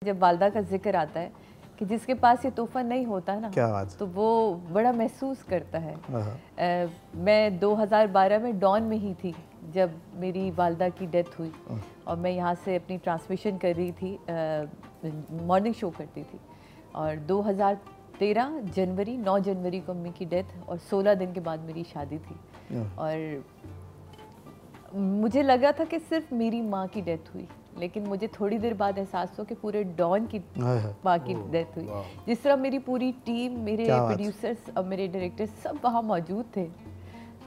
جب والدہ کا ذکر آتا ہے کہ جس کے پاس یہ تحفہ نہیں ہوتا نا تو وہ بڑا محسوس کرتا ہے. میں 2012 میں ڈان میں ہی تھی جب میری والدہ کی ڈیتھ ہوئی اور میں یہاں سے اپنی ٹرانسمیشن کر رہی تھی, مارننگ شو کرتی تھی, اور 2013 جنوری 9 جنوری کو امی کی ڈیتھ اور 16 دن کے بعد میری شادی تھی. اور مجھے لگا تھا کہ صرف میری ماں کی ڈیتھ ہوئی, لیکن مجھے تھوڑی دیر بعد احساس ہو کہ پورے ڈان کی ماں کی ڈیتھ ہوئی. جس طرح میری پوری ٹیم, میرے پروڈیوسرز اور میرے ڈائریکٹر سب وہاں موجود تھے.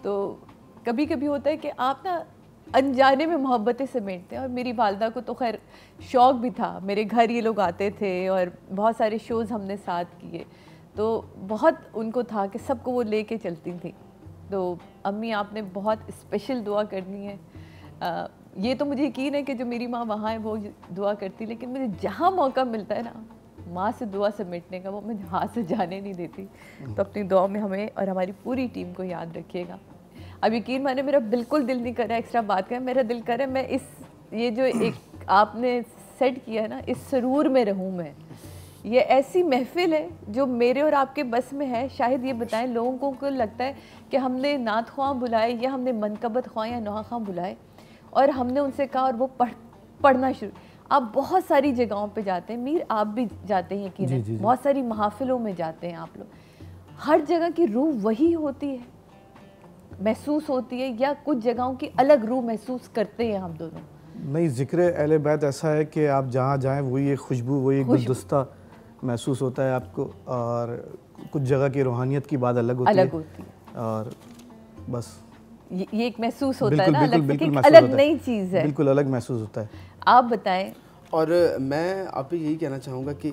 تو کبھی کبھی ہوتا ہے کہ آپ نا انجانے میں محبتیں سمیٹتے ہیں, اور میری والدہ کو تو خیر شوق بھی تھا, میرے گھر یہ لوگ آتے تھے اور بہت سارے شوز ہم نے ساتھ کیے, تو بہت ان کو تھا کہ سب کو وہ لے کے چلتی تھیں. تو امی آپ نے بہت اسپیشل دعا کرنی ہے. یہ تو مجھے یقین ہے کہ جو میری ماں وہاں ہے وہ دعا کرتی, لیکن مجھے جہاں موقع ملتا ہے نا ماں سے دعا سمیٹنے کا, وہ مجھے ہاتھ سے جانے نہیں دیتی. تو اپنی دعا میں ہمیں اور ہماری پوری ٹیم کو یاد رکھیے گا. اب یقین مانے میرا بالکل دل نہیں کر رہا ایکسٹرا بات کریں, میرا دل کر رہا ہے میں یہ جو ایک آپ نے سیٹ کیا ہے نا, اس سرور میں رہوں میں. یہ ایسی محفل ہے جو میرے اور آپ کے بس میں ہے. شاید یہ بتائیں لوگوں کو لگتا ہے کہ ہم نے نعت خواں بلائے یا ہم نے منقبت خواں یا نوحہ خواں بلائے اور ہم نے ان سے کہا اور وہ پڑھنا شروع. آپ بہت ساری جگہوں پہ جاتے ہیں, میر آپ بھی جاتے ہیں یقیناً, بہت ساری محافلوں میں جاتے ہیں آپ لوگ, ہر جگہ کی روح وہی ہوتی ہے, محسوس ہوتی ہے, یا کچھ جگہوں کی الگ روح محسوس کرتے ہیں ہم دونوں؟ نہیں, ذکر اہل بیت ایسا ہے کہ آپ جہاں جائیں وہی ایک خوشبو, وہی ایک گلدستہ محسوس ہوتا ہے آپ کو, اور کچھ جگہ کی روحانیت کی بات الگ ہوتی ہے, اور بس یہ ایک محسوس ہوتا ہے نا الگ نئی چیز ہے, بالکل الگ محسوس ہوتا ہے. آپ بتائیں. اور میں آپ یہی کہنا چاہوں گا کہ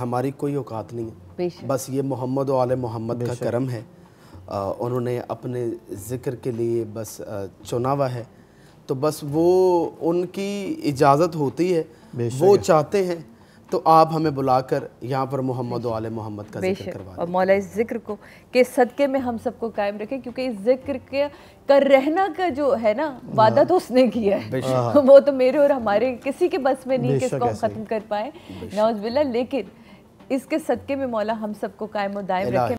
ہماری کوئی اوقات نہیں ہے, بس یہ محمد و آل محمد کا کرم ہے. انہوں نے اپنے ذکر کے لیے بس چنا ہوا ہے, تو بس وہ ان کی اجازت ہوتی ہے, وہ چاہتے ہیں تو آپ ہمیں بلا کر یہاں پر محمد و آل محمد کا ذکر کروا دیں. اور مولا اس ذکر کو کے صدقے میں ہم سب کو قائم رکھیں, کیونکہ اس ذکر کے کر رہنا کا جو ہے نا وعدہ تو اس نے کیا ہے, وہ تو میرے اور ہمارے کسی کے بس میں نہیں کہ اس کو ہم ختم کر پائیں, نعوذ باللہ. لیکن اس کے صدقے میں مولا ہم سب کو قائم و دائم رکھیں.